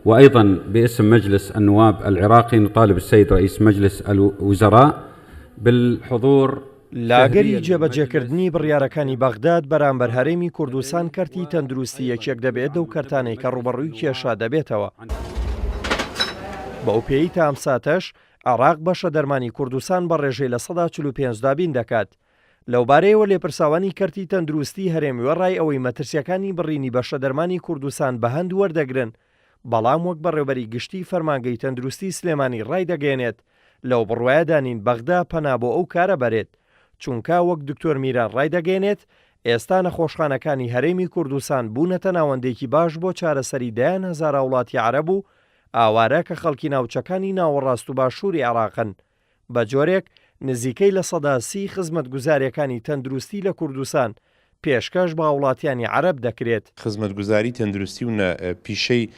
وأيضا باسم مجلس النواب العراقي نطالب السيد رئيس مجلس الوزراء بالحضور لاگەری جێبەجێکردنی بڕیارەکانی بەغداد بەرامبەر هەرێمی کوردستان کەرتی تەندروستی یەکێک دەبێت دەو کەرتانەی کە ڕوبەڕووی کێشا دەبێتەوە. بەو پێی تا ئەم ساتەش عێراق بەشە دەرمانی کوردستان بە ڕێژەی لە 145 دابین دەکات. لەوبارەیەوە لێپرساوانی کەرتی تەندروستی هەرێمیوە ڕای ئەوەی مەترسیەکانی بڕینی بەشە دەرمانی کوردستان بە هەند وەردەگرن، بەڵام وەک بەڕێوەبەری گشتی فەرمانگەی تەندروستی سلێمانی ڕای دەگەێنێت لەو بڕوایە دانین بەغدا پەنا بۆ ئەو کارە بەرێت، چونکە وەک دکتۆر میران ڕای دەگەێنێت ئێستا نەخۆشخانەکانی هەرێمی کوردستان بوونەتە ناوەندێکی باش بۆ چارەسەری 10,000 وڵاتی عەرەب و ئاوارە کە خەڵکی ناوچەکانی ناوەڕاست و باشووری عێراقن. بە جۆرێک نزیکەی لە 130 خزمەتگوزاریەکانی تەندروستی لە کوردستان پێشکەش بە وڵاتیانی عەرەب دەکرێت. خزمەتگوزاری تەندروستی و پیشەی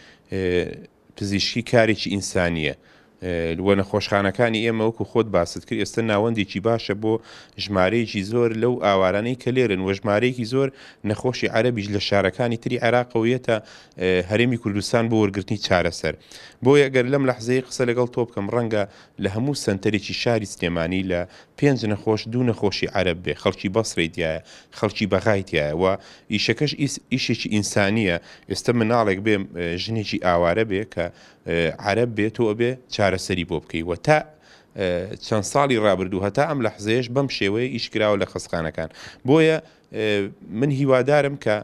پزیشکی کارێکی ئینسانیە. وە نەخۆشخانەکانی ئێمە وەکو خۆت باست کرد ئێستا ناوەندێکی باشە بۆ ژمارەیەکی زۆر لەو ئاوارانەی کە لێرن وە ژمارەیەکی زۆر نەخۆشی عەرەبیش لە شارەکانی تری عێراقەوەیەتە هەرێمی کوردستان بۆ وەرگرتنی چارەسەر. بۆیە ئەگەر لەم لەحزەیە قسە لەگەڵ تۆ بکەم ڕەنگە لە هەموو سنتەرێکی شاری سلێمانی لە 5 نەخۆش 2 نەخۆشی عەرەب بێ، خەڵکی بەسڕی تایە، خەڵکی بەغای تایە و ئیشەکەش ئیشێکی ئینسانیە. ئێستا مناڵێک بێ ژنێکی ئاوارە بێ کە عەرەب بێت و ئەبێ چارەسەری بۆ بکەیت و تا چەند ساڵی ڕابردوو هەتا ئەم لەحزەیەش بەم شێوەیە ئیشکراوە لە خستخانەکان. بۆیە من هیوادارم کە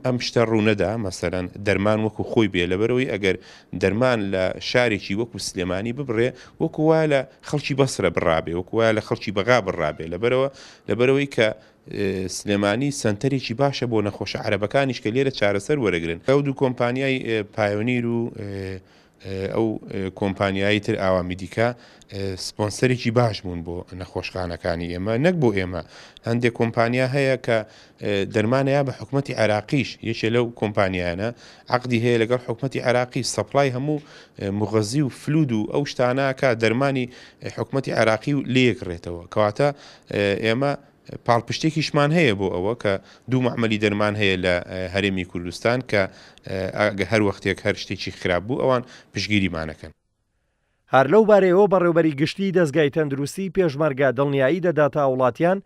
ئەم شتە ڕوونەدا مەسەرەن دەرمان وەکو خۆی بێ، لەبەرەوەی ئەگەر دەرمان لە شارێکی وەکو سلێمانی ببڕێ وەکو وایە لە خەڵکی بەسرە بڕابێ، وەکو وایە لە خەڵکی بەغا بڕابێ، لەبەرەوەی کە سلێمانی سنتەرێکی باشە بۆ نەخۆشە عەرەبەکانیش کە لێرە چارەسەر وەرەگرن. ئەو دوو کۆمپانیای پایۆنیر و ئەو کۆمپانیایی تر ئاوامی دیکە سپۆنسەرێکی باش بوون بۆ نەخۆشخانەکانی ئێمە، نەک بۆ ئێمە. هەندێک کۆمپانیا هەیە کە دەرمانەیە بە حکومەتی عێراقیش، یەکێ لەو کۆمپانیانە عەقدی هەیە لەگەڵ حکومەتی عێراقی سەپڵای هەموو مغەزی و فلود و ئەو شتانە کە دەرمانی حکومەتی عێراقی و لێکڕێتەوە. کەواتە ئێمە پاڵپشتێکیشمان هەیە بۆ ئەوە کە دوو مەعمەلی دەرمان هەیە لە هەرێمی کوردستان کە هەر وەختێک هەر شتێکی خراپ بوو ئەوان پشگیریمانەکەن. هەر لەو بارەیەوە بەڕێوەبەری گشتی دەستگای تەندروستی پێشمەرگە دڵنیایی دەداتە وڵاتیان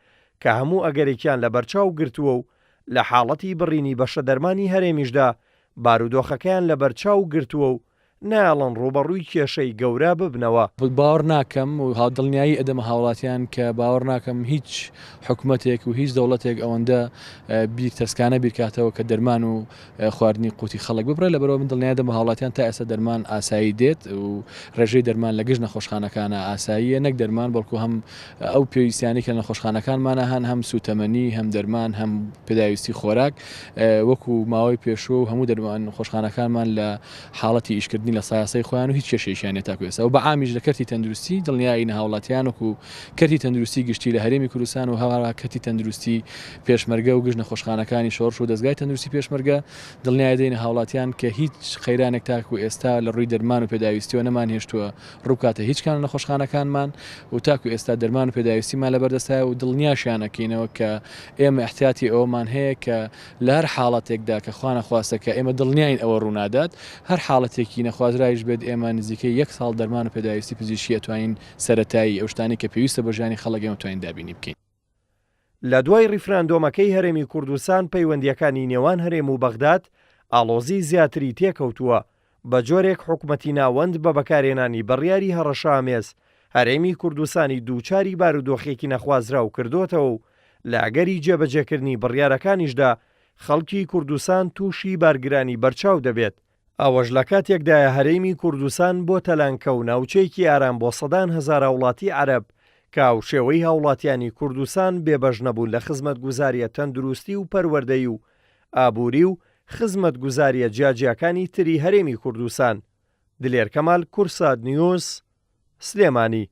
کە هەموو ئەگەرێکیان لە بەرچاو گرتووە و لە حاڵەتی بڕینی بەشە دەرمانی هەرێمیشدا بارودۆخەکەیان لە بەرچاو گرتووە و ناڵن ڕوبەڕووی کێشەی گەورە ببنەوە. باوەڕ ناکەم و هاودڵنیایی ئەدەمە هاوڵاتیان کە باوەڕ ناکەم هیچ حکوومەتێک و هیچ دەوڵەتێک ئەوەندە تەسکانە بیرکاتەوە کە دەرمان و خواردنی قوتی خەڵک ببڕێ. لەبەرەوە من دڵنیایی دەمە هاوڵاتیان تا ئێستا دەرمان ئاسایی دێت و ڕێژەی دەرمان لە گشت نەخۆشخانەکانە ئاساییە، نەک دەرمان بەڵکو هەم ئەو پێویستیانی کە نەخۆشخانەکانمانە هەم سوتەمەنی هەم دەرمان هەم پێداویستی خۆراک وەکو ماوەی پێشوە و هەموو دەرمان خۆشخانەکانمان لە حاڵەتی ئیشکردنی لە سایاسەی خۆیان و هیچ کێشەیەکیان تاکو ئێستا و بە عامیش لە کەرتی تەندروستی دڵنیایی هاوڵاتیان وەکو کەرتی تەندروستی گشتی لە هەرێمی کوردستان و هەوارا کەرتی تەندروستی پێشمەرگە و گشت نەخۆشخانەکانی شۆڕش و دەستگای تەندروستی پێشمەرگە دڵنیایی دەین هاوڵاتیان کە هیچ خەیرانێک تاکو ئێستا لە ڕووی دەرمان و پێداویستیەوە نەمان هێشتووە ڕووکاتە هیچ کان نەخۆشخانەکانمان و تاکو ئێستا دەرمان و پێداویستیمان لەبەردەستایە و دڵنیاشیانەکەینەوە کە ئێمە احتیاتی ئەومان هەیە کە لە هەر حاڵەتێکدا کە خوا نەخواستە کە ئێمە دڵنیاین ئەوە ڕوونادات هەر حاڵەتێکی نەخوازرایش بێت ئێمە نزیکەی 1 ساڵ دەرمان و پێداویستی پزیشکی ئەتوانین سەرەتایی ئەو شتانی کە پێویستە بە ژیانی خەڵک ئێمە توانین دابینی بکەین. لە دوای ریفراندۆمەکەی هەرێمی کوردستان پەیوەندیەکانی نێوان هەرێم و بەغداد ئاڵۆزی زیاتری تێکەوتووە بە جۆرێک حکومەتی ناوەند بە بەکارهێنانی بڕیاری هەڕەشامێز هەرێمی کوردستانی دووچاری بارودۆخێکی نەخوازراو کردوتەوە و لە ئەگەری جێبەجێکردنی بڕیارەکانیشدا خەڵکی کوردستان تووشی بارگرانی بەرچاو دەبێت. ئەوەش لە کاتێکدایە هەرێمی کوردستان بۆ تەلانکە و ناوچەیەکی ئارام بۆ 100,000 وڵاتی عەرەب کە شێوەی هاوڵاتیانی کوردستان بێبەش نەبوون لە خزمەتگوزاریە تەندروستی و پەروەردەی و ئابووری و خزمەتگوزاریە جیاجیەکانی تری هەرێمی کوردستان. دلێر کەمال، کورسات نیوز، سلێمانی.